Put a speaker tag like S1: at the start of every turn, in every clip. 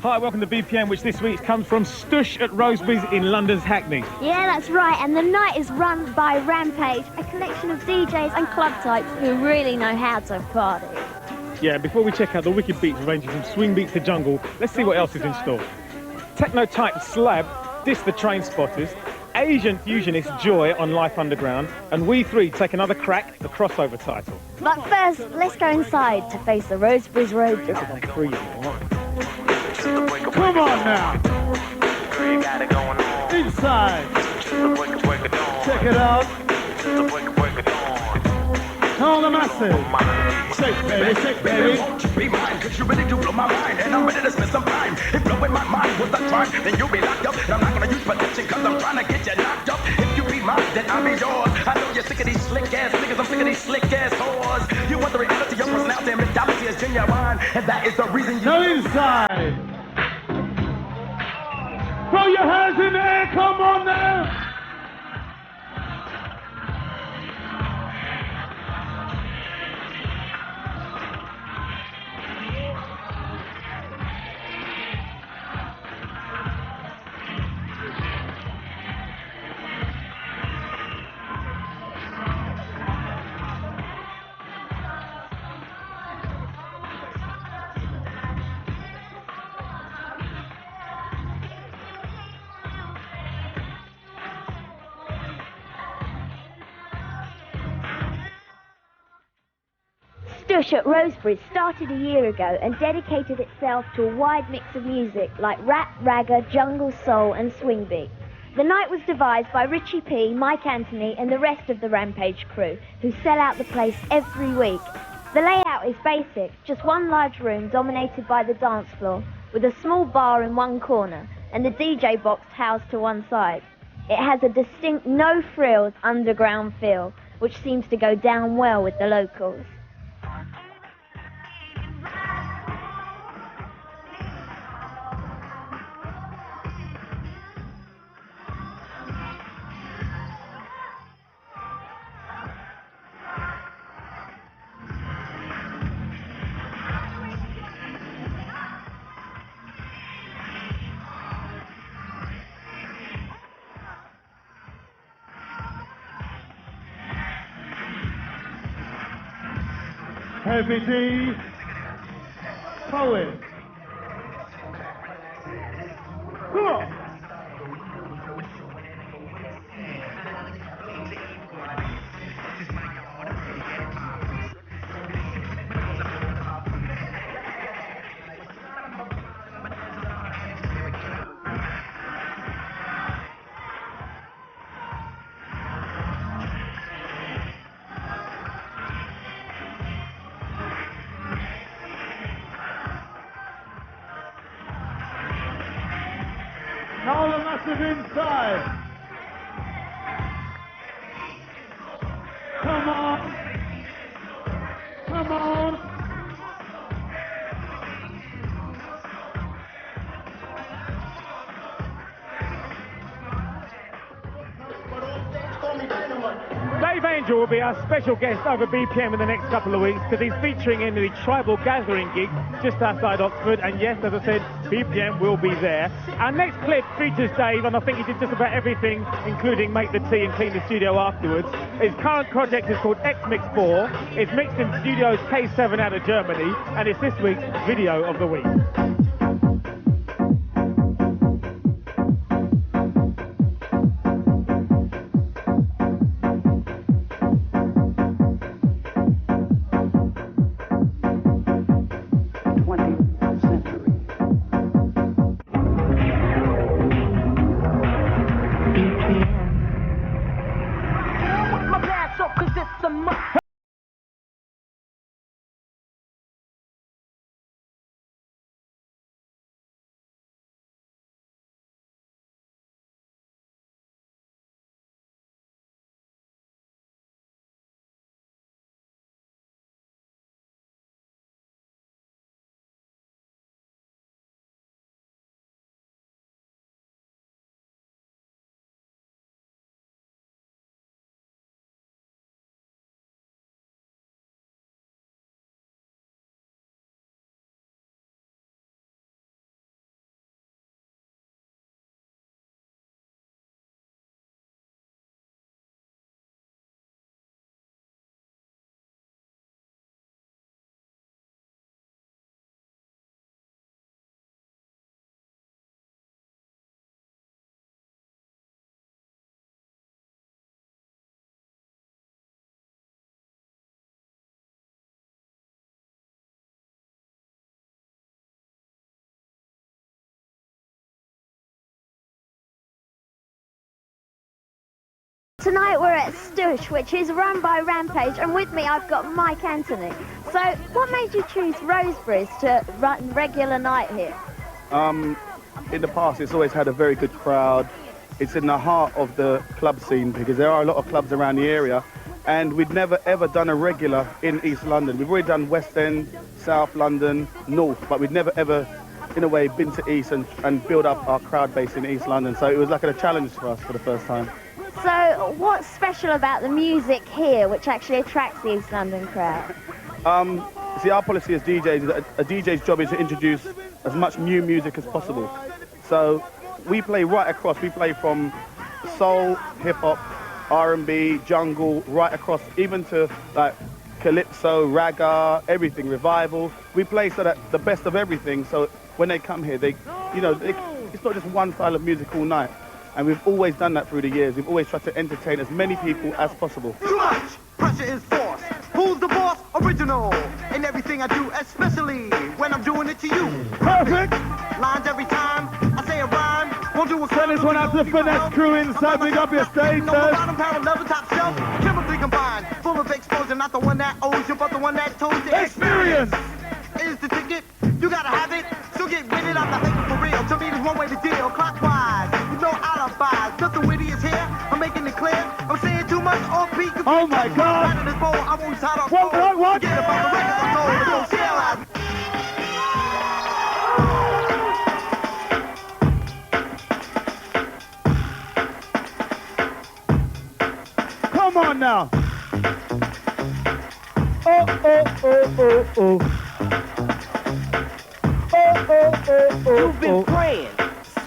S1: Hi, welcome to BPM, which this week comes from Stush at Roseberrys in London's Hackney.
S2: Yeah, that's right, and the night is run by Rampage, a collection of DJs and club types who really know how to party.
S1: Yeah, before we check out the wicked beats ranging from swing beats to jungle, let's see what else is in store. Techno type Slab, Diss the Train Spotters, Asian fusionist Joy on Life Underground, and we three take another crack at the crossover title.
S2: But first, let's go inside to face the Roseberrys Road.
S1: This is on freezing.
S3: Come on now. Inside. Check it out. Tell the masses. Shake, baby, shake, baby.
S4: Won't you be mine? Cause you really do blow my mind. And I'm ready to spend some time. If blowing my mind was a crime, then you'll be locked up. And I'm not gonna use protection cause I'm trying to get you knocked up. If you be mine, then I'll be yours. I know you're sick of these slick ass niggas. I'm sick of these slick ass whores. You want the reality, your personality and mentality is genuine. And that is the reason you...
S3: Go inside. Throw your hands in the air, come on now.
S2: Stush at Roseberrys started a year ago and dedicated itself to a wide mix of music like rap, ragga, jungle, soul and swing beat. The night was devised by Richie P, Mike Anthony and the rest of the Rampage crew, who sell out the place every week. The layout is basic, just one large room dominated by the dance floor, with a small bar in one corner and the DJ box housed to one side. It has a distinct no-frills underground feel, which seems to go down well with the locals.
S3: Heavy D. Poet. Come on. All the massive inside. Come on. Come on.
S1: Dave Angel will be our special guest over BPM in the next couple of weeks because he's featuring in the Tribal Gathering gig just outside Oxford, and yes, as I said, BPM will be there. Our next clip features Dave, and I think he did just about everything, including make the tea and clean the studio afterwards. His current project is called X-Mix 4. It's mixed in Studios K7 out of Germany, and it's this week's Video of the Week.
S2: Tonight we're at Stush, which is run by Rampage, and with me I've got Mike Anthony. So, what made you choose Roseberrys to run regular night here?
S5: In the past, it's always had a very good crowd. It's in the heart of the club scene because there are a lot of clubs around the area, and we've never ever done a regular in East London. We've already done West End, South London, North, but we've never ever, in a way, been to East and build up our crowd base in East London. So it was like a challenge for us for the first time.
S2: So, what's special about the music here, which actually attracts the East London crowd?
S5: See, our policy as DJs is that a DJ's job is to introduce as much new music as possible. So we play right across. We play from soul, hip-hop, R&B, jungle, right across, even to like calypso, ragga, everything, revival. We play so that the best of everything. So when they come here, it's not just one style of music all night. And we've always done that through the years. We've always tried to entertain as many people as possible.
S6: Too much pressure is forced. Who's the boss? Original. In everything I do, especially when I'm doing it to you.
S3: Perfect.
S6: Lines every time I say a rhyme. Won't do a
S3: Send this one out to the finesse crew inside. Big up your status.
S6: No, the bottom parallel, the top shelf. Chemically combined. Full of exposure, not the one that owes you, but the one that told you.
S3: Experience.
S6: Is the ticket. You gotta have it. So get with it. I'm not thinking for real. To me, there's one way to deal. Clockwise. With no alibis. Nothing witty is here. I'm making it clear. I'm saying too much off peak.
S3: Oh my God.
S6: Right in this bowl, I won't tie off.
S3: What?
S6: Get about the record I told. Don't share out.
S3: Come on now. Oh, oh, oh, oh, oh.
S7: You've been praying,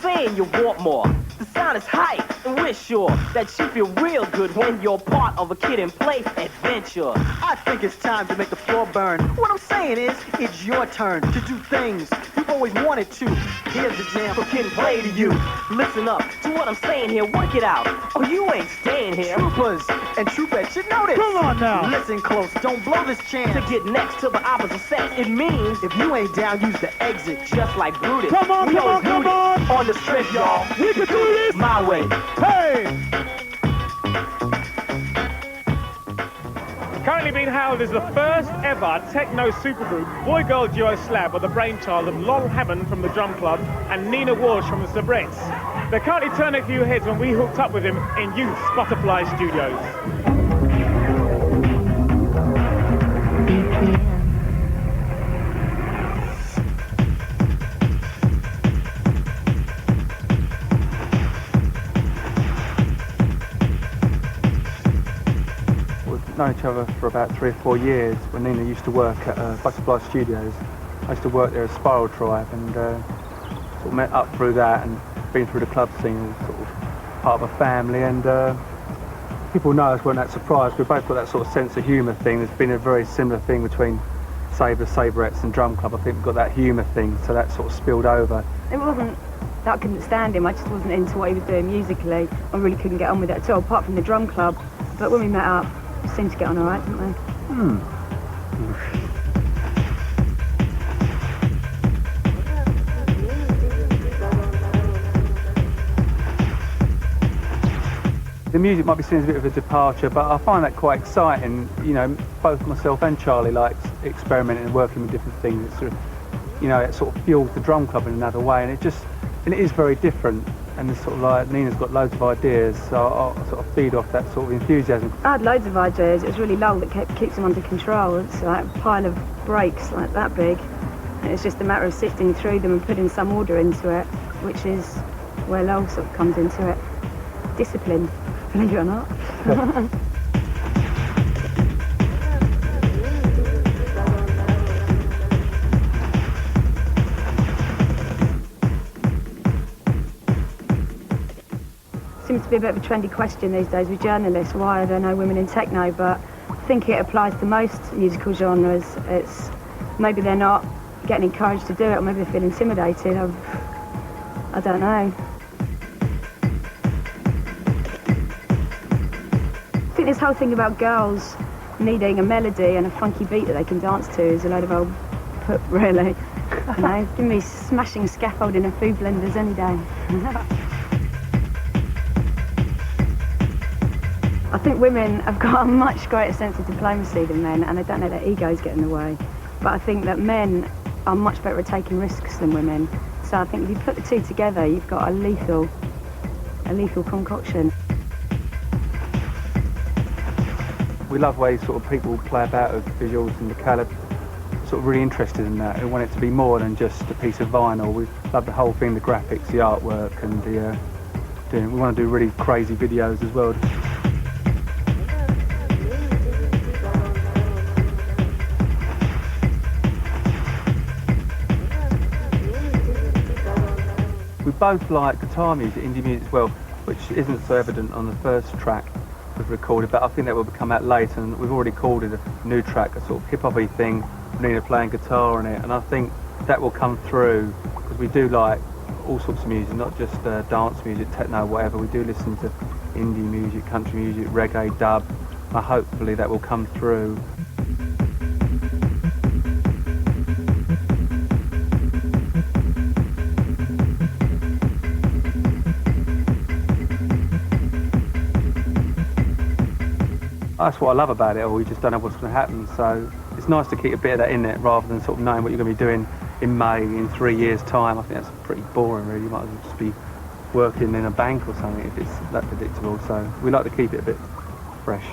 S7: saying you want more. The sound is hype, and we're sure that you feel real good when you're part of a Kid and Play adventure.
S6: I think it's time to make the floor burn. What I'm saying is, it's your turn to do things you've always wanted to.
S7: Here's a jam for Kid and Play to you. Listen up to what I'm saying here, work it out. Oh, you ain't staying here.
S6: Troopers and troopettes should know this.
S3: Come on now.
S6: Listen close, don't blow this chance.
S7: To get next to the opposite sex, it means
S6: If you ain't down, use the exit.
S7: just like Brutus.
S3: Come on,
S7: We
S3: come on,
S7: always
S3: come
S7: knew
S3: on.
S7: this. On the strip, y'all.
S3: We can do this.
S7: My way.
S3: Hey.
S1: Currently being hailed as the first ever techno supergroup, boy-girl duo Slab are the brainchild of Lol Hammond from the Drum Club and Nina Walsh from the Roseberrys. They're currently turning a few heads when we hooked up with him in Youth's Butterfly Studios.
S8: We've known each other for about 3 or 4 years when Nina used to work at Butterfly Studios. I used to work there as Spiral Tribe and sort of met up through that and been through the club scene, sort of part of a family, and people know us weren't that surprised. We've both got that sort of sense of humour thing. There's been a very similar thing between Roseberrys and Drum Club. I think we've got that humour thing, so that sort of spilled over.
S9: It wasn't that I couldn't stand him, I just wasn't into what he was doing musically. I really couldn't get on with it at all, apart from the Drum Club. But when we met up, we seemed to get on all right, didn't we?
S8: The music might be seen as a bit of a departure, but I find that quite exciting. You know, both myself and Charlie likes experimenting and working with different things. It sort of, you know, it sort of fuels the Drum Club in another way, and it is very different. And it's sort of like Nina's got loads of ideas, so I'll sort of feed off that sort of enthusiasm.
S9: I had loads of ideas. It was really Lol that keeps him under control. It's like a pile of breaks like that big. And it's just a matter of sifting through them and putting some order into it, which is where Lol sort of comes into it. Discipline, believe it or not. Seems to be a bit of a trendy question these days with journalists, why are there no women in techno, but I think it applies to most musical genres. It's maybe they're not getting encouraged to do it, or maybe they feel intimidated. I don't know. I think this whole thing about girls needing a melody and a funky beat that they can dance to is a load of old poop, really. You know, give me smashing scaffolding and food blenders any day. I think women have got a much greater sense of diplomacy than men, and they don't let their egos get in the way. But I think that men are much better at taking risks than women. So I think if you put the two together, you've got a lethal concoction.
S8: We love ways sort of people play about with visuals and the colour. Sort of really interested in that. We want it to be more than just a piece of vinyl. We love the whole thing, the graphics, the artwork, and we want to do really crazy videos as well. We both like guitar music, indie music as well, which isn't so evident on the first track we've recorded, but I think that will come out later, and we've already called it a new track, a sort of hip-hop-y thing, Nina playing guitar on it, and I think that will come through, because we do like all sorts of music, not just dance music, techno, whatever. We do listen to indie music, country music, reggae, dub, and hopefully that will come through. That's what I love about it all, you just don't know what's going to happen, so it's nice to keep a bit of that in it rather than sort of knowing what you're going to be doing in May, in 3 years' time. I think that's pretty boring really, you might as well just be working in a bank or something if it's that predictable, so we like to keep it a bit fresh.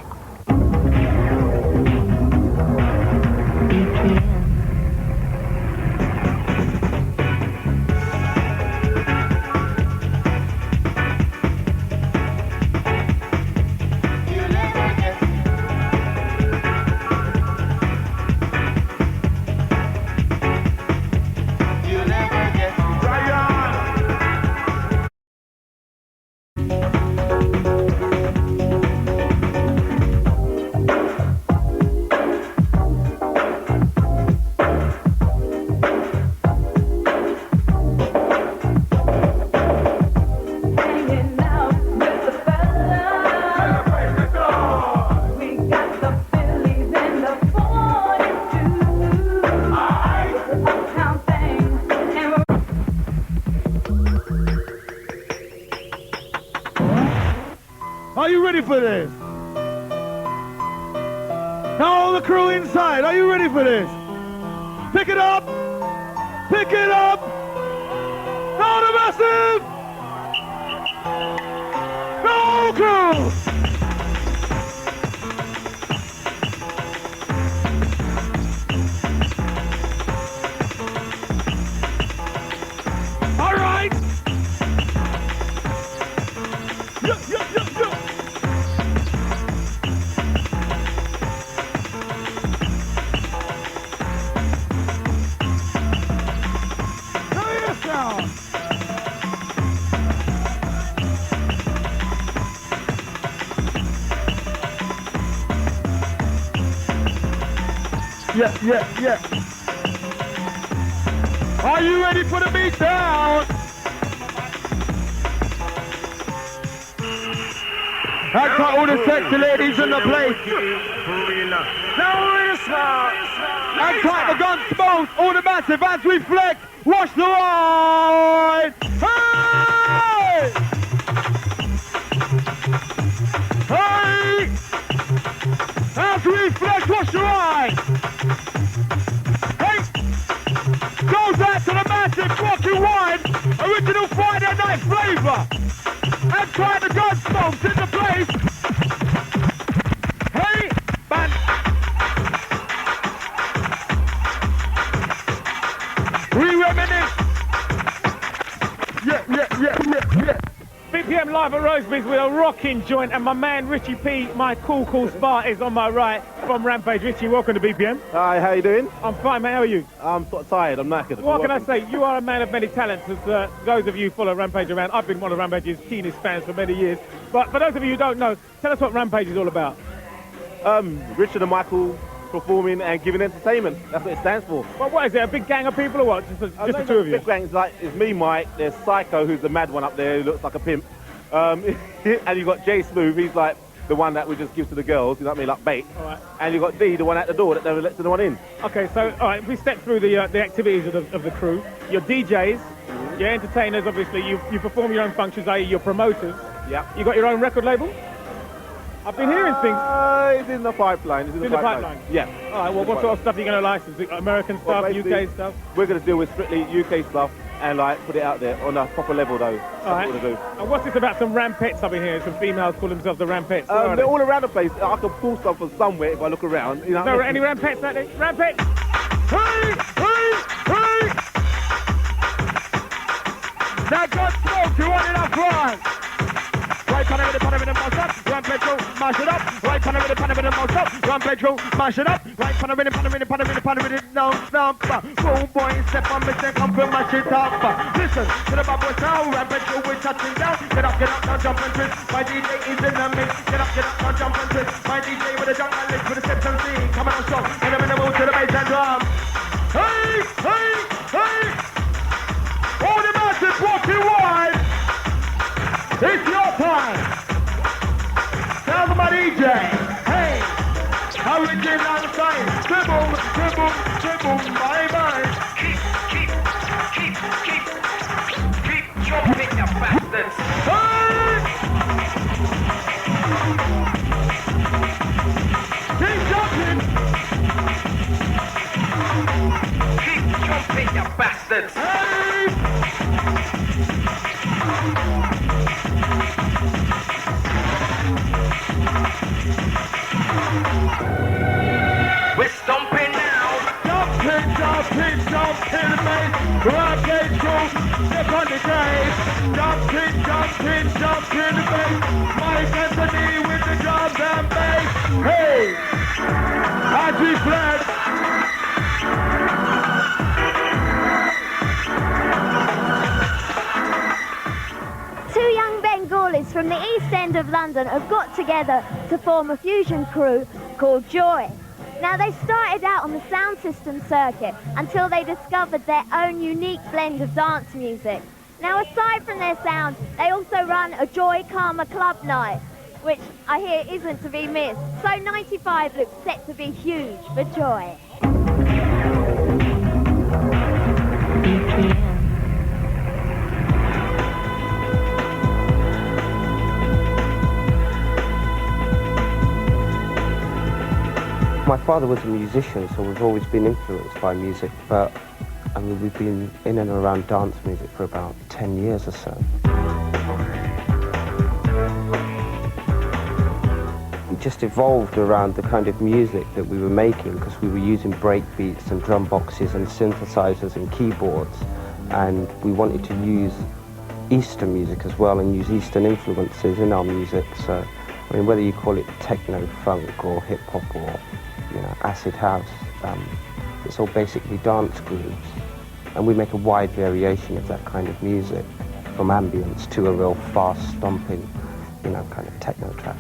S3: Are you ready for this? Now all the crew inside, are you ready for this? Pick it up! Pick it up! Now the massive! Go crew! All right! Yeah, yeah, yeah, yeah. Yeah, yeah, yeah. Are you ready for the beat down? I got all the sexy ladies in the place. Now listen. I got the gun smoke, all the massive as we flex. Watch the ride. Hey! Hey! As we flex, watch the ride. Hey! Goes out to the massive fucking wine. Original Friday night flavor. And try the gun smokes in the place. Hey! Man! We reminisce. Yeah, yeah, yeah, yeah, yeah.
S1: BPM live at Roseberrys with a rocking joint, and my man Richie P, my cool spar, is on my right from Rampage. Richie, welcome to BPM.
S5: Hi, how you doing?
S1: I'm fine, mate. How are you?
S5: I'm sort of tired, I'm knackered.
S1: What can I say? You are a man of many talents. As those of you follow Rampage around, I've been one of Rampage's keenest fans for many years. But for those of you who don't know, tell us what Rampage is all about.
S5: Richard and Michael performing and giving entertainment. That's what it stands for.
S1: Well, what is it? A big gang of people or what? Just the two of you?
S5: Big gang, it's me, Mike. There's Psycho, who's the mad one up there, who looks like a pimp. And you've got Jay Smooth, he's like the one that we just give to the girls, you know what I mean, like bait.
S1: All right.
S5: And you've got D, the one at the door that never lets anyone in.
S1: Okay, so, all right, if we step through the activities of the crew, you're DJs, you're entertainers, obviously, you perform your own functions, i.e. you're promoters.
S5: Yeah.
S1: You got your own record label? I've been hearing things.
S5: It's in the pipeline. It's in the pipeline. Yeah.
S1: All right, well, what sort of stuff are you going to license? American stuff, UK stuff?
S5: We're going to deal with strictly UK stuff and like put it out there on a proper level though.
S1: All right.
S5: What we're gonna do.
S1: And what's this about some rampettes I've been hearing? Some females call themselves the rampettes.
S5: They're all around the place. I can pull stuff from somewhere if I look around. You know,
S1: no, any rampettes out there? Rampettes!
S3: Hey! Now just smoke, you want it up front. Right pan with the mouse up, Rampage go, mash it up. Right pan with the mouse up, Rampage go, mash it up. Right pan with it, now stomp. Boom boy, step on me, say come from mash it up. Listen to the bubble sound, Rampage go, we're touching down. Get up, now jump and twist. My DJ is in the mix. Get up, now jump and twist. My DJ with a jump and lift with a steps and sing. Come on, strong, and I'm in the mood to the bass and drum. Hey! All the masses walking wide. It's your time. Tell them my DJ. Hey, original sign. Dribble, bye. Keep jumping, you bastards. Hey! Keep jumping. Keep jumping, you bastards. Hey! We're stomping now. Jumping, bass. Rampage crew, step on the train. Jumping, bass. Mike Anthony with the drums and bass. Hey, as we fled.
S2: Two young Bengalis from the East End of London have got together to form a fusion crew called Joy. Now, they started out on the sound system circuit until they discovered their own unique blend of dance music. Now, aside from their sound, they also run a Joy Karma club night, which I hear isn't to be missed. So 95 looks set to be huge for Joy. BPM.
S10: My father was a musician, so we've always been influenced by music, but I mean, we've been in and around dance music for about 10 years or so. It just evolved around the kind of music that we were making because we were using break beats and drum boxes and synthesizers and keyboards, and we wanted to use Eastern music as well and use Eastern influences in our music. So, I mean, whether you call it techno, funk or hip-hop or acid house, it's all basically dance grooves, and we make a wide variation of that kind of music, from ambience to a real fast stomping, kind of techno track.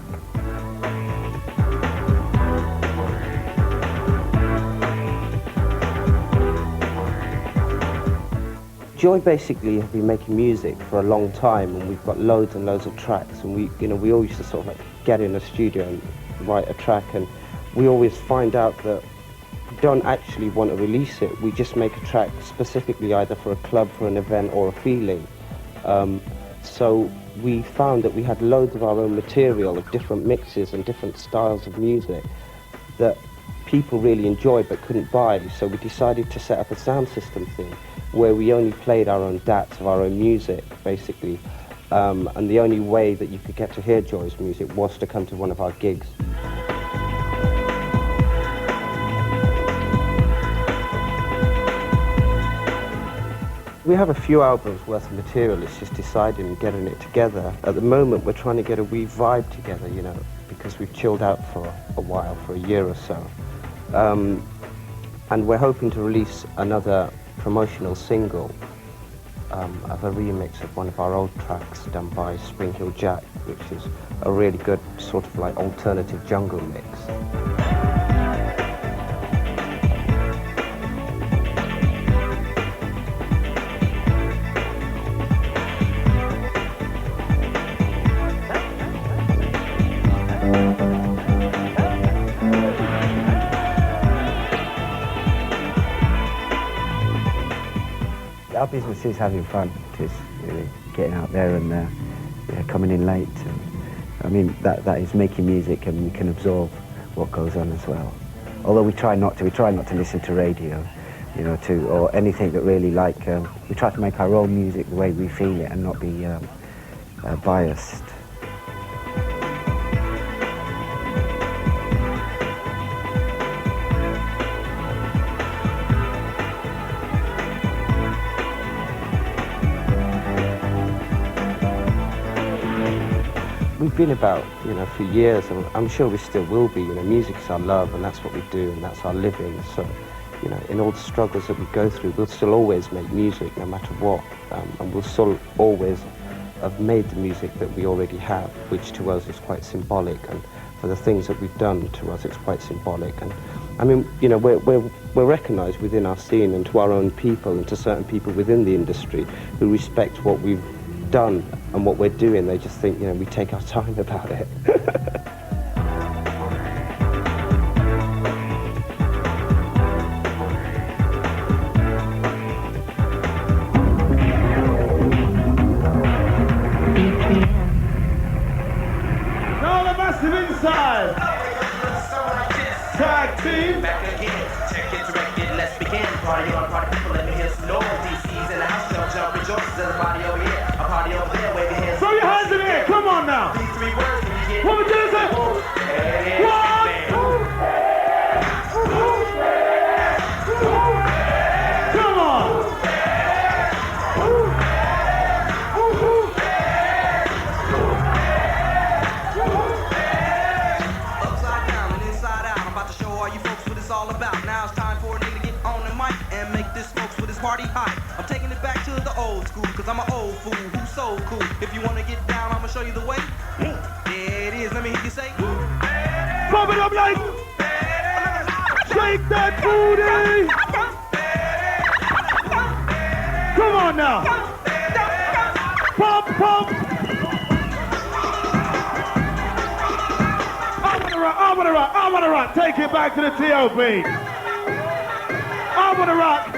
S10: Joy basically have been making music for a long time, and we've got loads and loads of tracks, and we all used to sort of get in a studio and write a track, and we always find out that we don't actually want to release it. We just make a track specifically either for a club, for an event, or a feeling. So we found that we had loads of our own material of different mixes and different styles of music that people really enjoyed but couldn't buy. So we decided to set up a sound system thing where we only played our own DATs of our own music, basically. And the only way that you could get to hear Joy's music was to come to one of our gigs. We have a few albums worth of material. It's just deciding and getting it together. At the moment, we're trying to get a wee vibe together, because we've chilled out for a while, for a year or so. And we're hoping to release another promotional single of a remix of one of our old tracks done by Spring Hill Jack, which is a really good sort of like alternative jungle mix.
S11: Our business is having fun, it is really getting out there and coming in late and
S10: I mean, that is making music, and we can absorb what goes on as well. Although we try not to listen to radio, you know, or anything that really we try to make our own music the way we feel it and not be biased. We've been about, you know, for years, and I'm sure we still will be. You know, music is our love, and that's what we do, and that's our living. So, you know, in all the struggles that we go through, we'll still always make music, no matter what, and we'll still always have made the music that we already have, which to us is quite symbolic, and for the things that we've done, to us it's quite symbolic. And I mean, you know, we're recognised within our scene and to our own people and to certain people within the industry who respect what we've done and what we're doing. They just think, you know, we take our time about it.
S3: Now the massive inside. Tag team.
S7: Back again. Check it, direct it, let's begin. Party on, party people, let me hear some noise. DC's in the house, jump, rejoices. Everybody over here, a party over there, wave your hands.
S3: Throw your hands in the air, come on now.
S7: These three words, and you get
S3: What we doing, sir? What? Come on.
S6: Upside down and inside out. I'm about to show all you folks what it's all about. Now it's time for a nigga to get on the mic and make this smokes with his party hot. I'm taking it back to the old school, cause I'm an old fool who's so cool. If you wanna get down, I'ma show you the way. There it is, let me hear you say.
S3: Pump it up like. Shake that booty. Come on now. Pump, pump. I wanna rock. Take it back to the T.O.P. I wanna rock.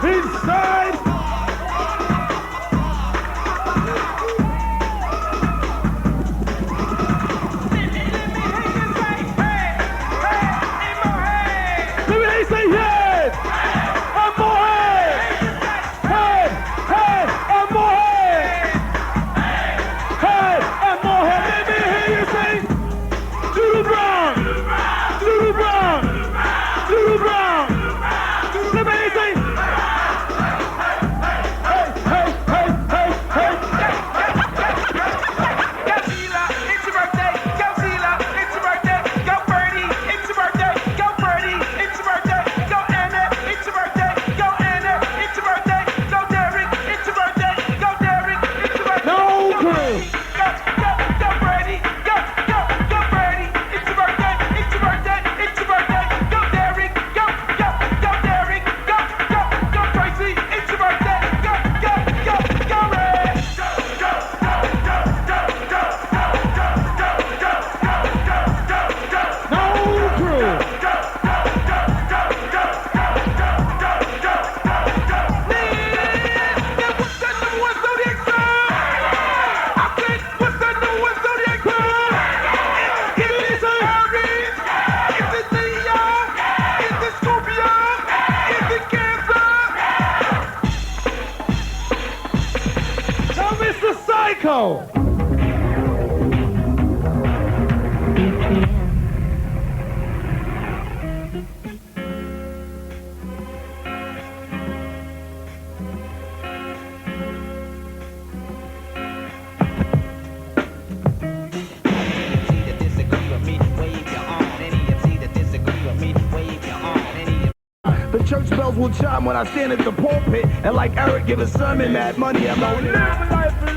S3: Inside. Let me hear you say yes. And more head. Head, head, and more head. Head, and more head. Let me hear you say Doodle Brown. Doodle Brown. Doodle Brown. Let me hear you say Psycho! The church bells will chime when I stand at the pulpit, and like Eric give a sermon, mad money I'm on. Live life for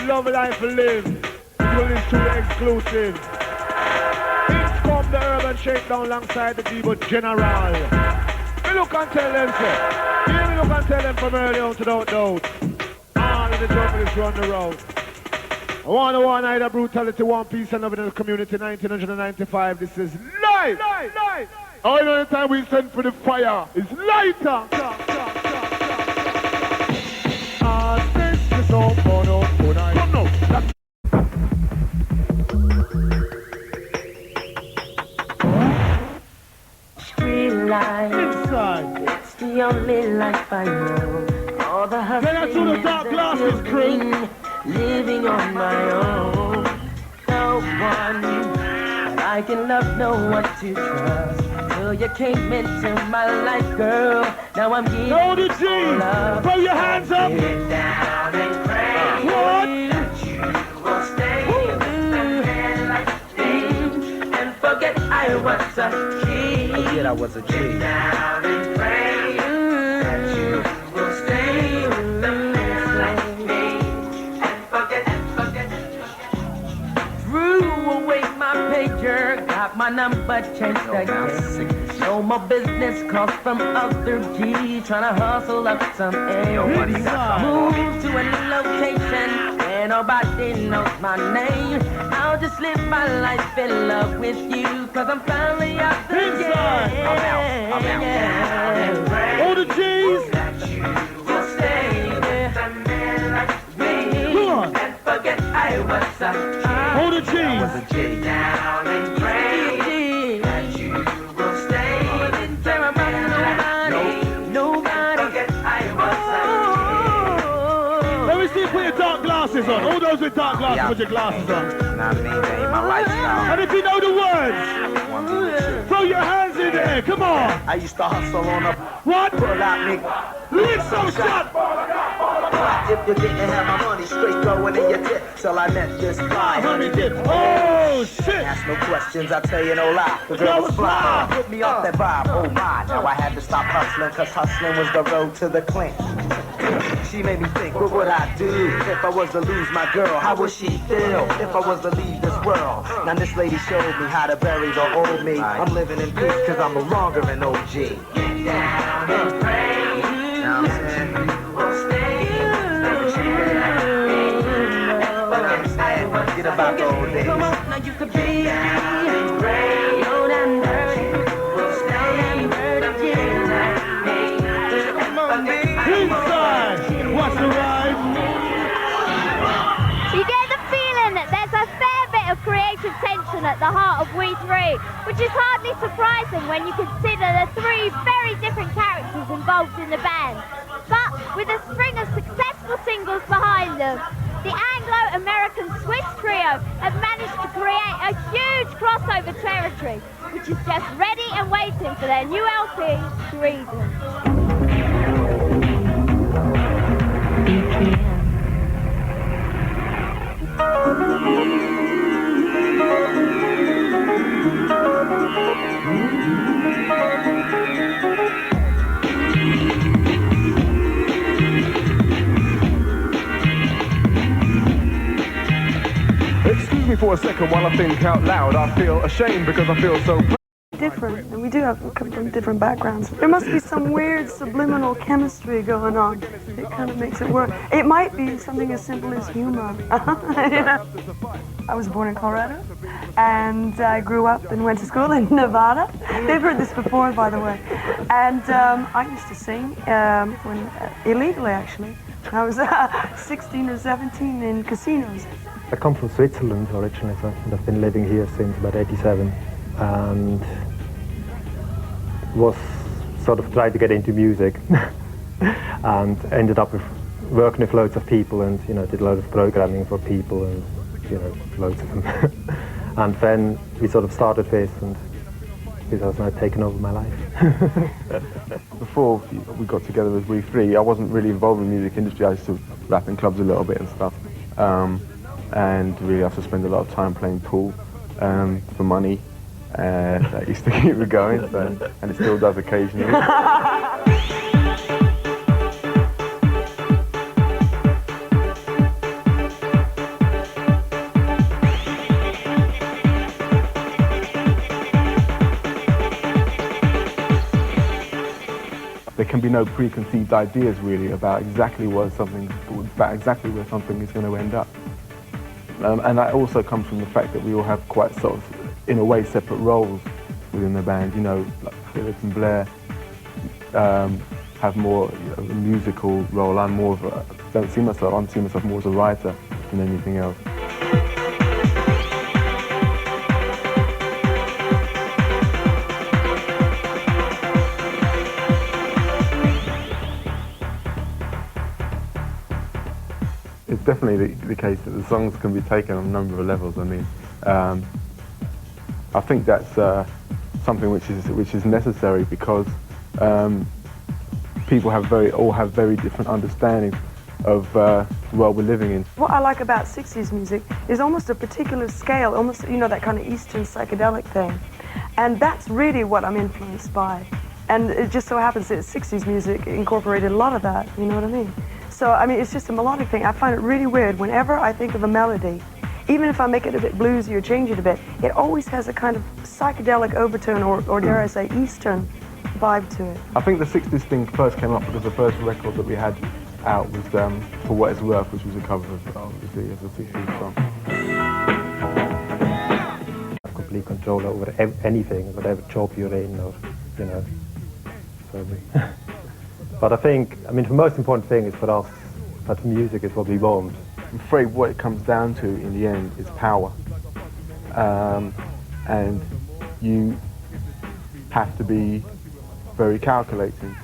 S3: love life for live. Equal is truly exclusive. In come the urban shakedown alongside the Debo General. We look and tell them, sir. Here we look and tell them from early on to doubt. All of the jungles run the road. One night of brutality, one piece and love in the community, 1995. This is live. All the time we send for the fire is lighter. This is all for no tonight.
S12: Street life.
S3: Inside.
S12: It's the only life I know. All the hustling
S3: Then I saw the dark glasses, crew.
S12: Living on my own. No one I can love, no one to trust. Till you came into my life, girl. Now I'm giving
S3: all the G. Throw your hands up.
S12: Get down and pray.
S3: What?
S12: That you will stay with a man like me and forget I was a king.
S10: Forget I was a G.
S12: Get down and pray that you will stay with a man like me and forget. Threw away my pager, got my number changed again. No more business calls from other G's, tryna hustle up some air. Move to a new location where nobody knows my name. I'll just live my life in love with you, cause I'm finally out the game.
S3: I'm out. All the G's.
S12: That you will stay with a man like me and forget I was a
S3: all the G's.
S12: down and pray that you will stay. Didn't care about nobody. Forget I was
S3: Let me see you put your dark glasses on. All those with dark glasses, put your glasses on.
S10: Nah, me, that ain't my lifestyle.
S3: And if you know the words, throw your hands in there. Come on.
S10: I used to hustle on a
S3: What?
S10: pull out, nigga.
S3: Lick some shot.
S10: If you didn't have my money straight going in your tip, till I met this fly honey dip.
S3: Oh shit!
S10: Ask no questions, I tell you no lie. The girl was fly, put me off that vibe. Oh my, now I had to stop hustling, cause hustling was the road to the clink. She made me think, what would I do if I was to lose my girl? How would she feel if I was to leave this world? Now this lady showed me how to bury the old me. I'm living in peace cause I'm no longer an OG. Get down and pray. Now I'm saying, forget about the old days.
S12: Come on, now you could be old and dirty. Stay and dirty.
S3: Inside. What's the ride?
S2: You get the feeling that there's a fair bit of creative tension at the heart of We Three, which is hardly surprising when you consider the three very different characters involved in the band. But with a string of successful singles behind them, the Anglo-American Swiss trio have managed to create a huge crossover territory, which is just ready and waiting for their new LP, Freedom.
S13: Excuse me for a second while I think out loud. I feel ashamed because I feel so
S14: different, and we do come from different backgrounds. There must be some weird subliminal chemistry going on. It kind of makes it work. It might be something as simple as humor. You know? I was born in Colorado, and I grew up and went to school in Nevada. They've heard this before, by the way. And I used to sing illegally, actually. I was 16 or 17 in casinos.
S11: I come from Switzerland originally, and I've been living here since about '87, and was sort of trying to get into music, and ended up with working with loads of people, and did a lot of programming for people, and loads of them. And then we sort of started this, and this has now taken over my life.
S13: Before we got together as We Three, I wasn't really involved in the music industry. I used to rap in clubs a little bit and stuff. And really have to spend a lot of time playing pool for money. That used to keep me going, and it still does occasionally. There can be no preconceived ideas really about exactly where something is going to end up. And that also comes from the fact that we all have quite sort of, in a way, separate roles within the band. You know, like Philip and Blair have more a musical role. I'm more of a, I see myself more as a writer than anything else. It's definitely the case that the songs can be taken on a number of levels. I mean, I think that's something which is necessary because people all have very different understandings of the world we're living in.
S14: What I like about 60s music is almost a particular scale, almost, you know, that kind of Eastern psychedelic thing. And that's really what I'm influenced by. And it just so happens that 60s music incorporated a lot of that, you know what I mean? So, I mean, it's just a melodic thing. I find it really weird. Whenever I think of a melody, even if I make it a bit bluesy or change it a bit, it always has a kind of psychedelic overtone or dare I say, Eastern vibe to it.
S13: I think the 60s thing first came up because the first record that we had out was For What It's Worth, which was a cover of the 60s song.
S11: Complete control over anything, whatever job you're in, or, you know. So, but I think, I mean, the most important thing is for us that music is what we want.
S13: I'm afraid what it comes down to in the end is power. And you have to be very calculating.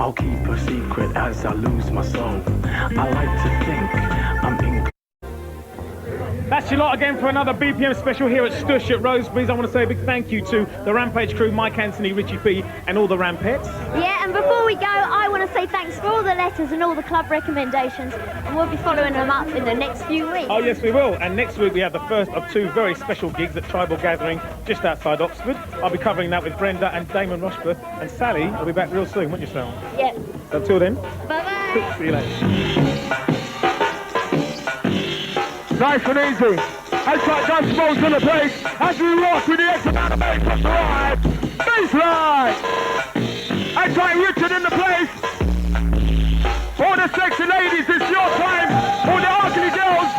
S15: I'll keep her secret as I lose my soul. I like to think I'm in.
S1: That's your lot again for another BPM special here at Stush at Roseberrys. I want to say a big thank you to the Rampage crew, Mike Anthony, Richie P, and all the Rampettes.
S2: Yeah, and before we go, I want to say thanks for all the letters and all the club recommendations, and we'll be following them up in the next few weeks.
S1: Oh yes, we will. And next week we have the first of two very special gigs at Tribal Gathering just outside Oxford. I'll be covering that with Brenda and Damon Rochford, and Sally will be back real soon, won't you, Sal?
S2: Yep.
S1: So until then.
S2: Bye-bye.
S1: See you later.
S3: Nice and easy. Outside gun smokes in the place as we rock with the X amount of bass plus the ride. Baseline. Outside Richard in the place. All the sexy ladies, it's your time. All the ugly girls.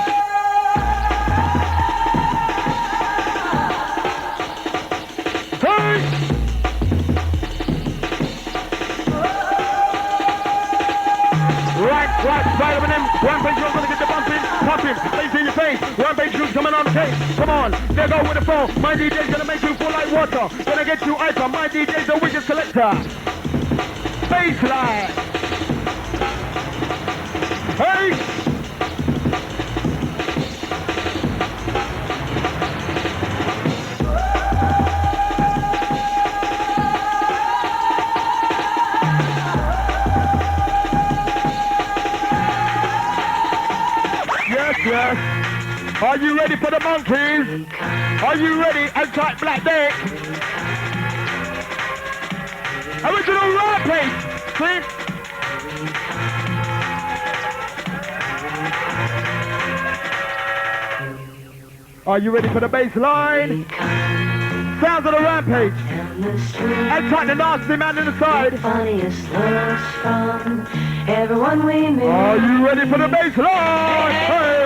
S3: Hey! Right, Spider-Man, Rampage girls gonna get the bumping, pumping, face in your face, Rampage girls coming on the case, come on, there go with the phone, my DJ's gonna make you feel like water, gonna get you hyper, my DJ's the wickedest collector. selector. Baseline. Hey. Yes. Are you ready for the monkeys? Are you ready? Outside Black Dick. Original Rampage. See? Are you ready for the bass line? Sounds of the Rampage. Outside the nasty man in the side.
S16: Everyone we meet.
S3: Are you ready for the bass line? Hey.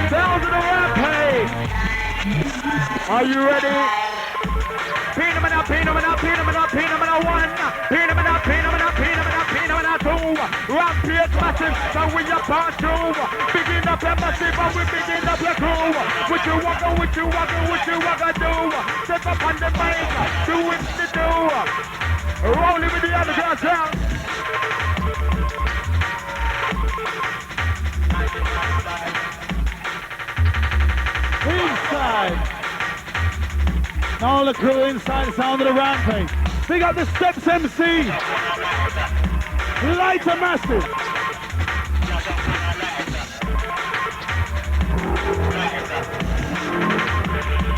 S3: Sounds of the Rampage. Are you ready? Phenomena, phenomena, phenomena, phenomena 1. Phenomena, phenomena, phenomena, phenomena 2. Rampage massive, so we are part 2. Begin up your massive, and we begin up your crew. What you wagga, what you wagga, what you wagga do? Step up on the mic, do it to do. Rolling with the underground sound. Inside. All the crew inside, sound of the Rampage. Big up the Steps MC. Lighter massive.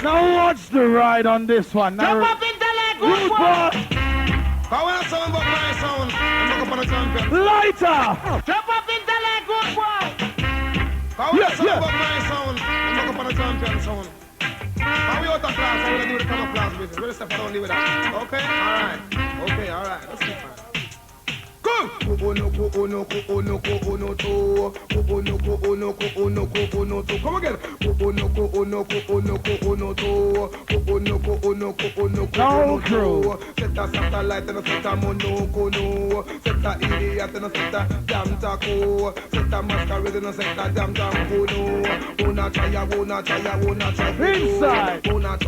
S3: Now watch the ride on this one. Now, jump up in the leg, good boy.
S17: I want to sound but my sound. I'm looking for the champion.
S3: Lighter.
S17: Jump up in the leg, good boy. I want to sound but my sound. I'm looking for the champion sound. How we out of class? I'm going to do the cover class with you. We'll step around with that. Okay? Alright. Okay, alright. Let's see. Come! Come again.
S3: No crew.
S17: Set a satellite and a set a monoko no. Set a idiot and a set a damn taco. Set a masquerade and a set a damn jambo no. Wanna try
S3: inside.
S17: Wanna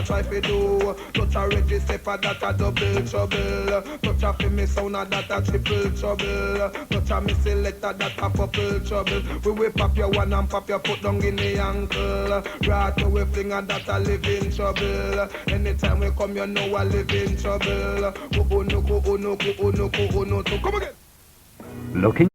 S17: try for do. Touch a register for that a double trouble. Touch a for me sound a that a triple trouble. Touch a me selector that a purple trouble. We will pop your one and pop your foot down in the ankle. Right to we fling and that a living trouble. Anytime we come you know a living trouble. Come again.
S18: Looking